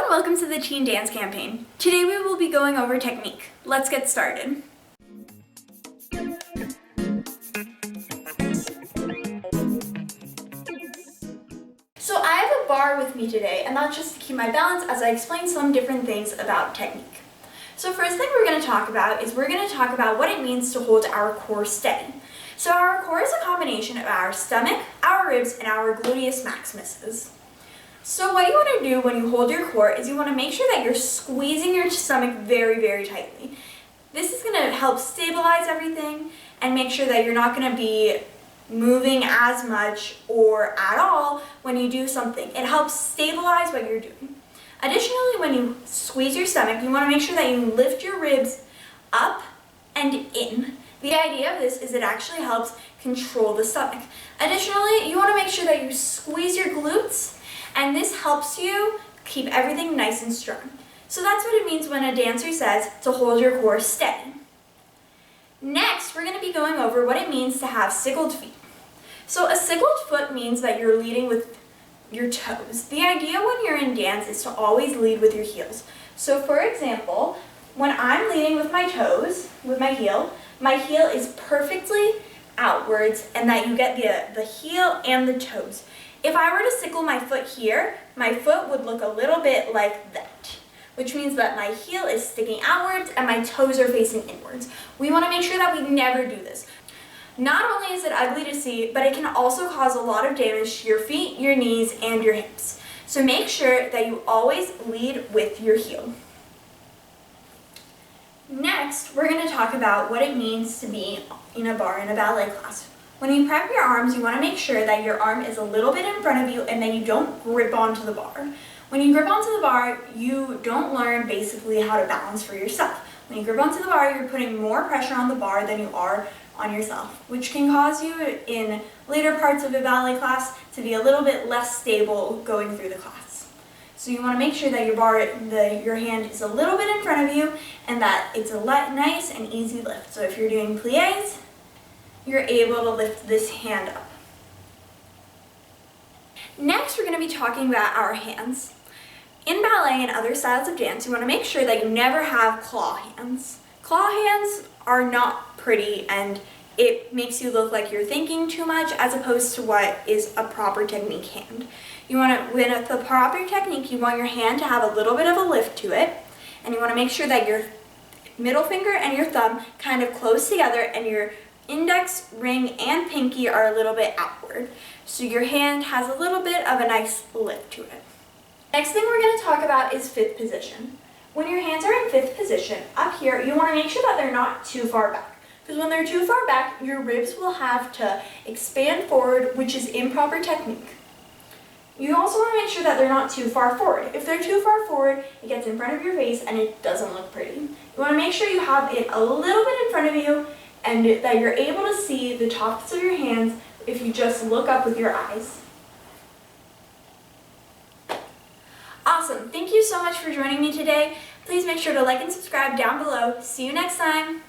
Hello and welcome to the Teen Dance Campaign. Today we will be going over technique. Let's get started. So I have a bar with me today, and that's just to keep my balance as I explain some different things about technique. So first thing we're going to talk about is what it means to hold our core steady. So our core is a combination of our stomach, our ribs, and our gluteus maximuses. So what you want to do when you hold your core is you want to make sure that you're squeezing your stomach very, very tightly. This is going to help stabilize everything and make sure that you're not going to be moving as much or at all when you do something. It helps stabilize what you're doing. Additionally, when you squeeze your stomach, you want to make sure that you lift your ribs up and in. The idea of this is it actually helps control the stomach. Additionally, you want to make sure that you squeeze your glutes, and this helps you keep everything nice and strong. So that's what it means when a dancer says to hold your core steady. Next, we're going to be going over what it means to have sickled feet. So a sickled foot means that you're leading with your toes. The idea when you're in dance is to always lead with your heels. So for example, when I'm leading with my toes, with my heel is perfectly outwards, and that you get the heel and the toes. If I were to sickle my foot here, my foot would look a little bit like that, which means that my heel is sticking outwards and my toes are facing inwards. We want to make sure that we never do this. Not only is it ugly to see, but it can also cause a lot of damage to your feet, your knees, and your hips. So make sure that you always lead with your heel. Next, we're going to talk about what it means to be in a bar in a ballet class. When you prep your arms, you want to make sure that your arm is a little bit in front of you and that you don't grip onto the bar. When you grip onto the bar, you don't learn basically how to balance for yourself. When you grip onto the bar, you're putting more pressure on the bar than you are on yourself, which can cause you in later parts of a ballet class to be a little bit less stable going through the class. So you want to make sure that your hand is a little bit in front of you and that it's a nice and easy lift. So if you're doing pliés, you're able to lift this hand up. Next, we're going to be talking about our hands. In ballet and other styles of dance, you want to make sure that you never have claw hands. Claw hands are not pretty, and it makes you look like you're thinking too much as opposed to what is a proper technique hand. With the proper technique, you want your hand to have a little bit of a lift to it, and you want to make sure that your middle finger and your thumb kind of close together and your index, ring, and pinky are a little bit outward. So your hand has a little bit of a nice lift to it. Next thing we're going to talk about is fifth position. When your hands are in fifth position, up here, you want to make sure that they're not too far back. Because when they're too far back, your ribs will have to expand forward, which is improper technique. You also want to make sure that they're not too far forward. If they're too far forward, it gets in front of your face and it doesn't look pretty. You want to make sure you have it a little bit in front of you and that you're able to see the tops of your hands if you just look up with your eyes. Awesome. Thank you so much for joining me today. Please make sure to like and subscribe down below. See you next time.